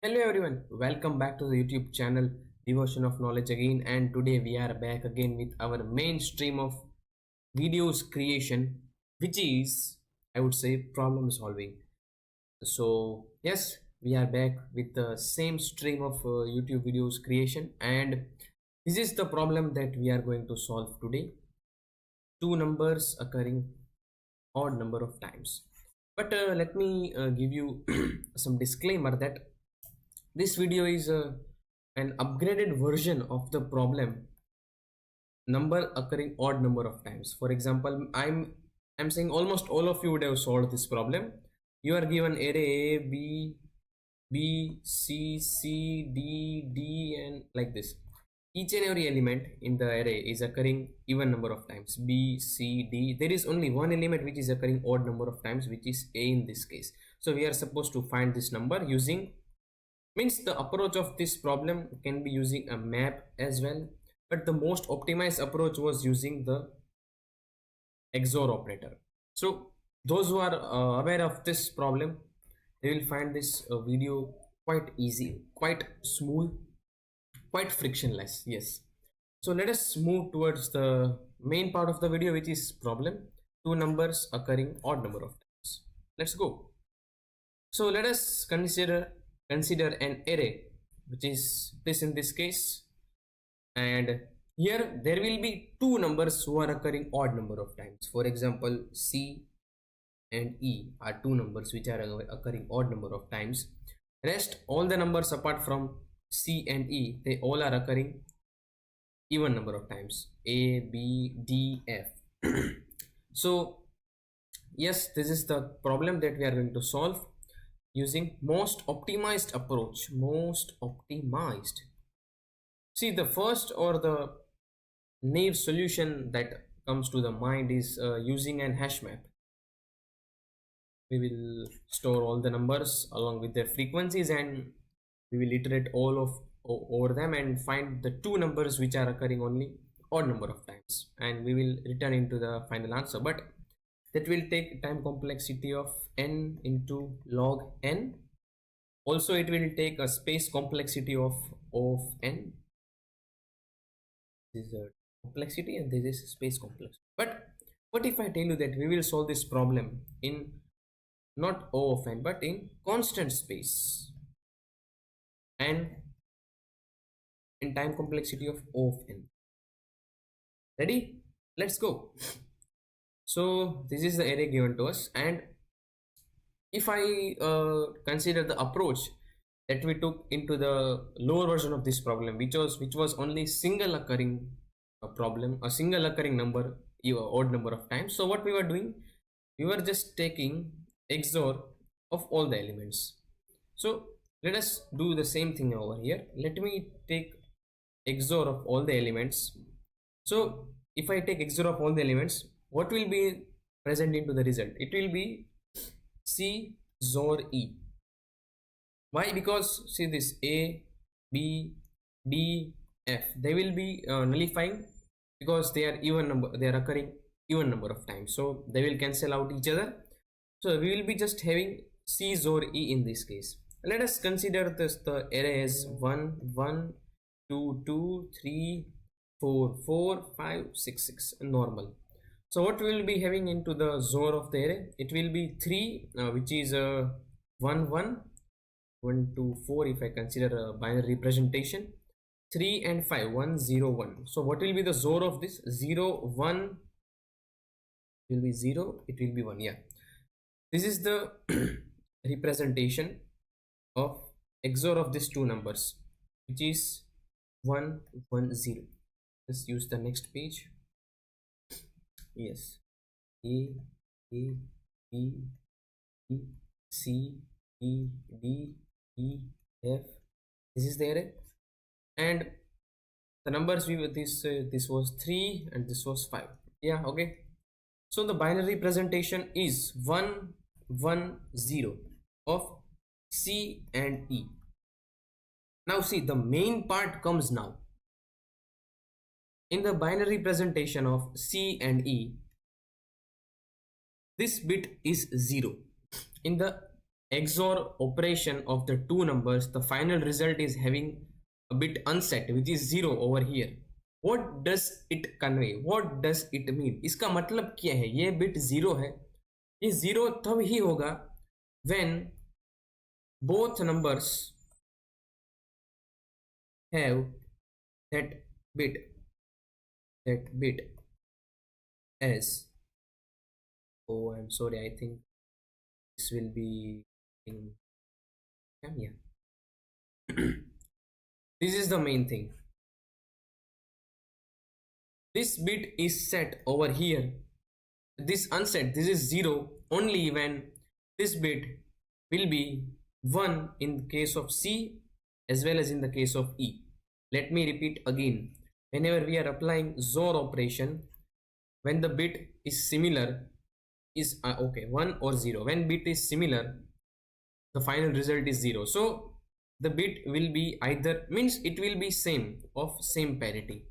Hello everyone, welcome back to the YouTube channel Devotion of Knowledge again, and today we are back again with our main stream of videos creation, which is, I would say, problem solving. So yes, we are back with the same stream of YouTube videos creation, and this is the problem that we are going to solve today. Two numbers occurring odd number of times. But let me give you some disclaimer that this video is an upgraded version of the problem number occurring odd number of times. For example, I'm saying almost all of you would have solved this problem. You are given array A, B, C, C, D, D, and like this. Each and every element in the array is occurring even number of times. B, C, D. There is only one element which is occurring odd number of times, which is A in this case. So we are supposed to find this number using, means the approach of this problem can be using a map as well, but the most optimized approach was using the XOR operator. So those who are aware of this problem, they will find this video quite easy, quite smooth, quite frictionless. Yes, so let us move towards the main part of the video, which is problem two numbers occurring odd number of times. Let's go. So let us consider an array which is this in this case, and here there will be two numbers who are occurring odd number of times. For example, C and E are two numbers which are occurring odd number of times. Rest all the numbers apart from C and E, they all are occurring even number of times, A, B, D, F. So yes, this is the problem that we are going to solve using most optimized approach. Most optimized. See, the first or the naive solution that comes to the mind is using an hash map. We will store all the numbers along with their frequencies, and we will iterate all of over them and find the two numbers which are occurring only odd number of times, and we will return into the final answer. But that will take time complexity of n into log n. Also, it will take a space complexity of n. This is a complexity and this is space complexity. But what if I tell you that we will solve this problem in not O of n but in constant space and in time complexity of O of n? Ready? Let's go. So this is the array given to us, and if I consider the approach that we took into the lower version of this problem, which was only single occurring problem, a single occurring number, odd number of times. So what we were doing, we were just taking XOR of all the elements. So let us do the same thing over here. Let me take XOR of all the elements. So if I take XOR of all the elements, what will be present into the result? It will be C XOR E. Why? Because see this A, B, D, F, they will be nullifying because they are even number, they are occurring even number of times, so they will cancel out each other. So we will be just having C XOR E in this case. Let us consider this the array as 1 1 2 2 3 4 4 5 6 6 normal. So what we will be having into the XOR of the array, it will be 3 which is 1 1 1 2 4 if I consider a binary representation, 3 and 5 1 0 1. So what will be the XOR of this? 0 1 will be 0, it will be 1. Yeah, this is the representation of XOR of these two numbers, which is 1 1 0. Let's use the next page. Yes, A B E C D D E F. This is the array, and the numbers we were this was 3 and this was 5. Yeah, okay. So the binary representation is 1 1 0 of C and E. Now see, the main part comes now. In the binary representation of C and E, this bit is 0. In the XOR operation of the two numbers, the final result is having a bit unset, which is 0 over here. What does it convey? What does it mean? इसका मतलब क्या है? ये bit 0 है. ये 0 तब ही होगा when both numbers have that bit as, oh, I'm sorry, I think this will be in, yeah. This is the main thing. This bit is set over here, this unset, this is 0 only when this bit will be 1 in case of C as well as in the case of E. Let me repeat again. Whenever we are applying XOR operation, when the bit is similar, is 1 or 0. When bit is similar, the final result is 0. So the bit will be either, means it will be same, of same parity,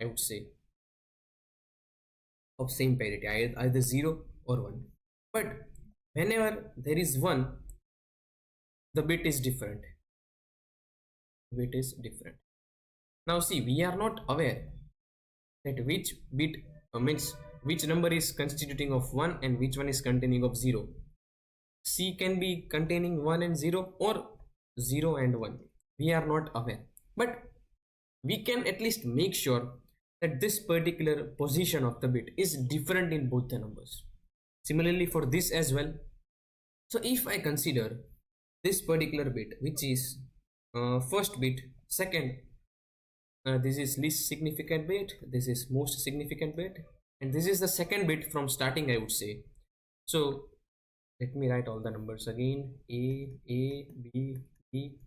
I would say, of same parity, either 0 or 1. But whenever there is 1, the bit is different. Now see, we are not aware that which bit means which number is constituting of 1 and which one is containing of 0. C can be containing 1 and 0 or 0 and 1. We are not aware, but we can at least make sure that this particular position of the bit is different in both the numbers. Similarly for this as well. So if I consider this particular bit, which is first bit, second, this is least significant bit, this is most significant bit, and this is the second bit from starting, I would say. So let me write all the numbers again. A, B, B,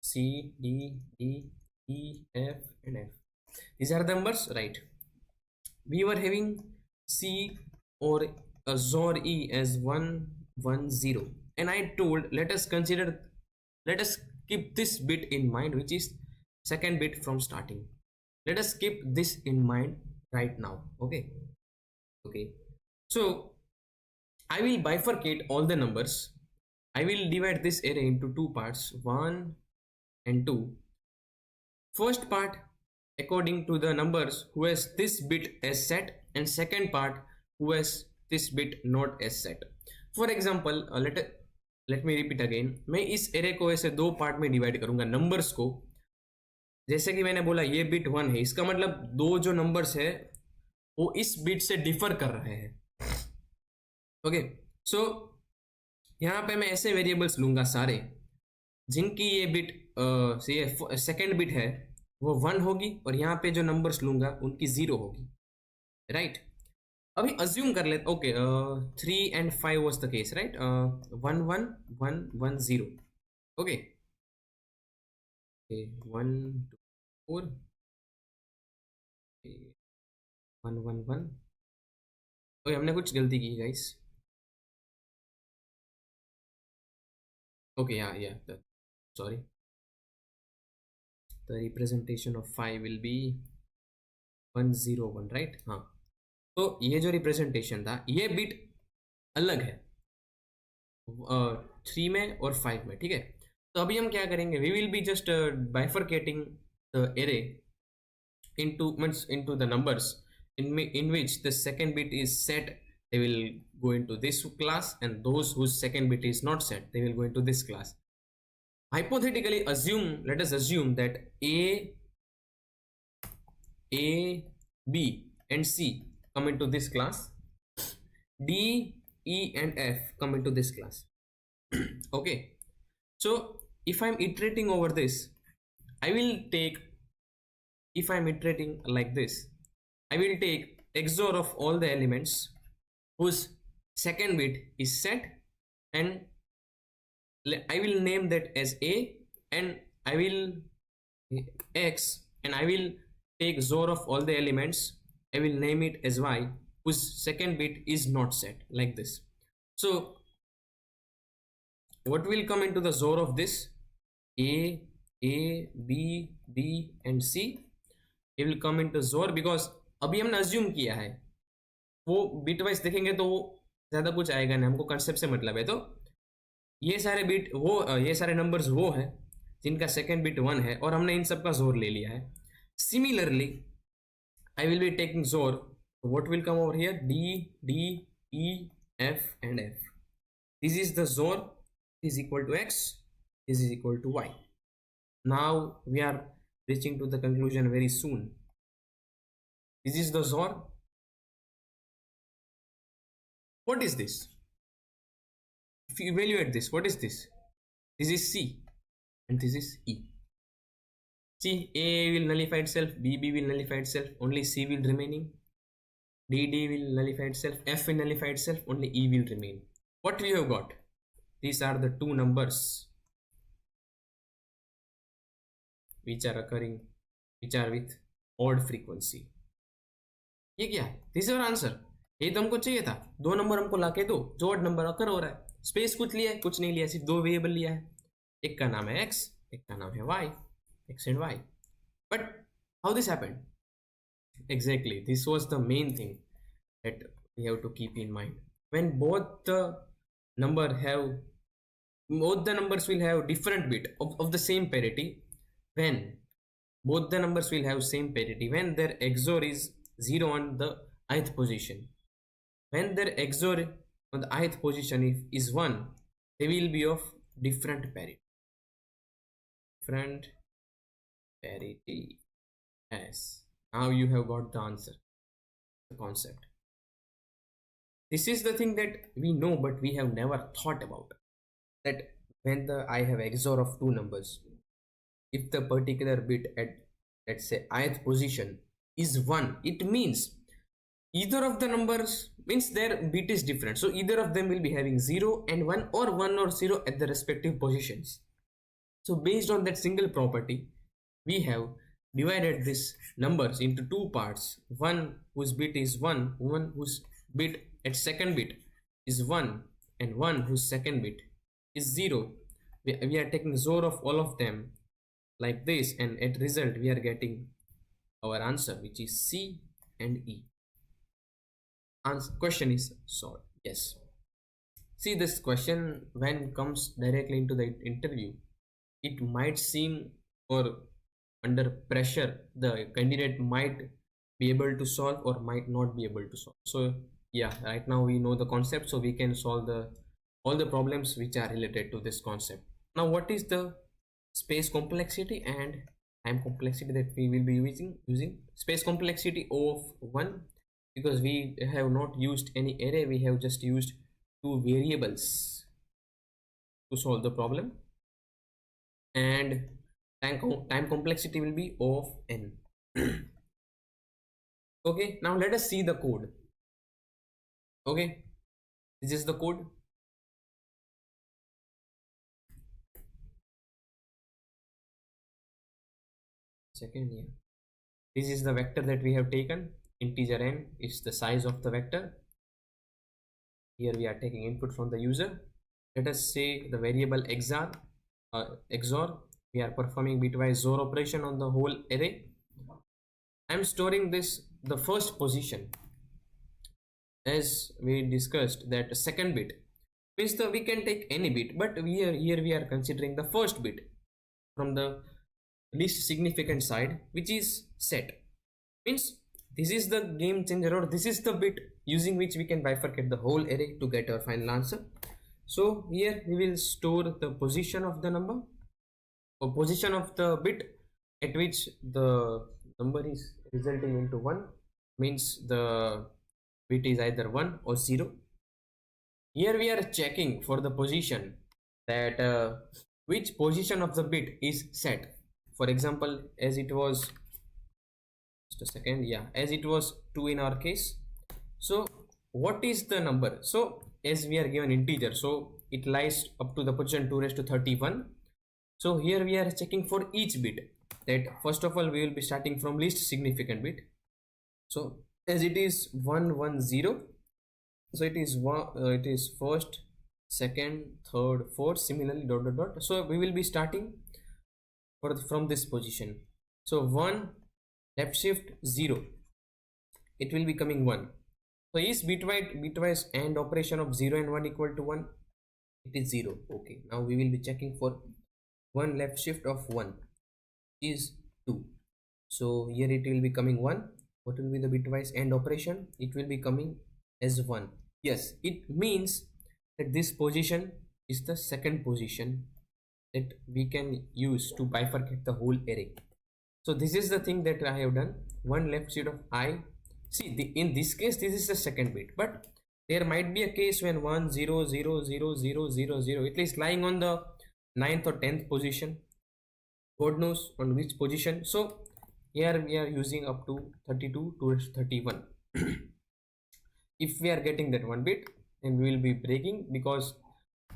C, D, E, F and F. These are the numbers, right? We were having C or a XOR E as 1, 1, 0, and I told let us keep this bit in mind, which is second bit from starting. Let us keep this in mind right now. Okay. So I will bifurcate all the numbers. I will divide this array into two parts, 1 and 2. First part according to the numbers who has this bit as set, and second part who has this bit not as set. For example, let me repeat again. मैं इस array को ऐसे दो part में divide करूंगा numbers को. जैसे कि मैंने बोला ये बिट 1 है, इसका मतलब दो जो नंबर्स है वो इस बिट से डिफर कर रहे हैं. ओके, सो यहाँ पे मैं ऐसे वेरिएबल्स लूंगा सारे जिनकी ये बिट सेकेंड बिट है वो 1 होगी, और यहाँ पे जो नंबर्स लूंगा उनकी 0 होगी, राइट? अभी अज्यूम कर लेते, okay, 3 and 5 was the case, right? 1 1 1 1 0. Okay, 1 2 4 1 1 1. Okay, हमने कुछ गलती की गाइस. ओके, या sorry, the representation of 5 will be 1 0 1, right? हाँ, तो ये जो रिप्रेजेंटेशन था ये बिट अलग है 3 में और 5 में, ठीक है? तो अभी हम क्या करेंगे, we will be just bifurcating the array into the numbers in which the second bit is set. They will go into this class, and those whose second bit is not set, they will go into this class. Hypothetically let us assume that A, B and C come into this class, D, E and F come into this class. Okay, so if I'm iterating over this, I will take, if I'm iterating like this, I will take XOR of all the elements whose second bit is set, and I will name that as A, and I will X, and I will take XOR of all the elements, I will name it as Y, whose second bit is not set, like this. So what will come into the XOR of this? A, B, B and C. It will come into XOR because अभी हमने assume किया है, वो bit wise देखेंगे तो ज्यादा कुछ आएगा नहीं, हमको कंसेप्ट से मतलब है। तो ये सारे बिट वो ये सारे नंबर्स वो है जिनका सेकेंड बिट 1 है, और हमने इन सब का जोर ले लिया है। Similarly I will be taking Zor. So what will come over here? D, D, E, F, and F. This is the Zor. This is equal to X. This is equal to Y. Now we are reaching to the conclusion very soon. This is the Zor. What is this? If you evaluate this, what is this? This is C, and this is E. See, A will nullify itself, B will nullify itself, only C will remaining. D will nullify itself, F will nullify itself, only E will remain. What we have got? These are the two numbers which are occurring, which are with odd frequency. ये क्या है? This is our answer. ये तो हमको चाहिए था, दो number हमको लाके दो जो ऑड नंबर अकर हो रहा है। स्पेस कुछ लिया है? कुछ नहीं लिया, सिर्फ दो वेरिएबल लिया है, एक का नाम है x, एक का नाम है y, x and y. But how this happened? Exactly, this was the main thing that we have to keep in mind. When both the numbers will have different bit of the same parity, when both the numbers will have same parity, when their XOR is 0 on the ith position, when their XOR on the ith position is 1, they will be of different parity. Yes, now you have got the answer, the concept. This is the thing that we know but we have never thought about, that when I have XOR of two numbers, if the particular bit at, let's say, ith position is 1, it means either of the numbers means their bit is different, so either of them will be having 0 and 1, or 1 or 0 at the respective positions. So based on that single property, we have divided these numbers into two parts, one whose bit is 1, one whose bit at second bit is 1, and one whose second bit is 0. We are taking ZOR of all of them like this, and at result we are getting our answer, which is C and E. Question is solved. Yes. See, this question, when comes directly into the interview, it might seem, or under pressure the candidate might be able to solve or might not be able to solve. So yeah, right now we know the concept, so we can solve all the problems which are related to this concept. Now, what is the space complexity and time complexity that we will be using? Space complexity of 1, because we have not used any array, we have just used two variables to solve the problem. And time complexity will be of n. Okay, now let us see the code. Okay, this is the code. Second here, this is the vector that we have taken. Integer n is the size of the vector. Here we are taking input from the user. Let us say the variable XOR. We are performing bitwise XOR operation on the whole array. I am storing the first position, as we discussed, that second bit means we can take any bit, but here we are considering the first bit from the least significant side, which is set. Means this is the game changer, or this is the bit using which we can bifurcate the whole array to get our final answer. So here we will store the position of the number, or position of the bit at which the number is resulting into 1, means the bit is either 1 or 0. Here we are checking for the position, that which position of the bit is set. For example, as it was, just a second, yeah, as it was 2 in our case. So what is the number? So as we are given integer, so it lies up to the position 2 raised to 31. So here we are checking for each bit, that first of all we will be starting from least significant bit. So as it is 1 1 0, so it is it is first, second, third, fourth, similarly dot dot dot. So we will be starting from this position. So 1, left shift 0, it will be coming 1. So is bitwise AND operation of 0 and 1 equal to 1? It is 0. Okay, now we will be checking for one left shift of 1 is 2. So here it will be coming 1. What will be the bitwise AND operation? It will be coming as 1. Yes, it means that this position is the second position that we can use to bifurcate the whole array. So this is the thing that I have done. One left shift of I. See, in this case, this is the second bit, but there might be a case when 1 0 0 0 0 0 0 it is lying on the 9th or 10th position. God knows on which position. So here we are using up to 32 to 31. If we are getting that one bit, then we will be breaking, because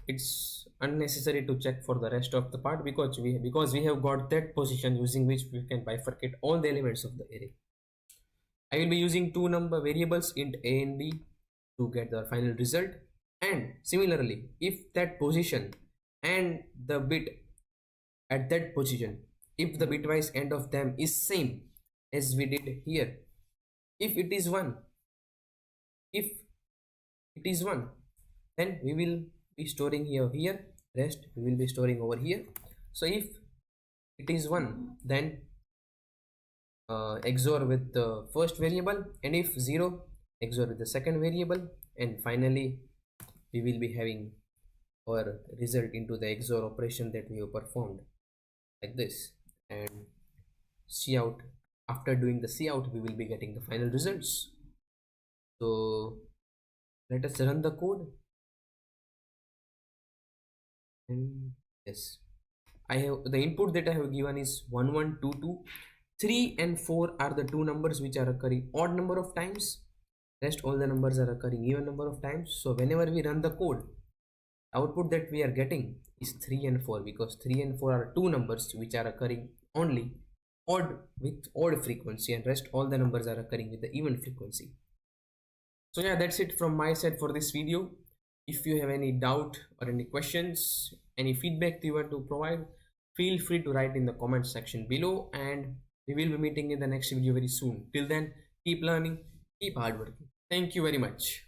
it's unnecessary to check for the rest of the part, because we have got that position using which we can bifurcate all the elements of the array. I will be using two number variables int a and b to get the final result. And similarly, if that position and the bit at that position, if the bitwise AND of them is same as we did here, if it is 1, then we will be storing here, rest we will be storing over here. So if it is 1, then XOR with the first variable, and if 0, XOR with the second variable, and finally we will be having our result into the XOR operation that we have performed like this. And cout, after doing the cout, we will be getting the final results. So let us run the code. And yes, I have the input that I have given is 1 1 2 2. 3 and 4 are the two numbers which are occurring odd number of times. Rest all the numbers are occurring even number of times. So whenever we run the code, output that we are getting is 3 and 4, because 3 and 4 are two numbers which are occurring only odd with odd frequency, and rest all the numbers are occurring with the even frequency. So yeah, that's it from my side for this video. If you have any doubt or any questions, any feedback you want to provide, feel free to write in the comment section below, and we will be meeting in the next video very soon. Till then, keep learning, keep hard working. Thank you very much.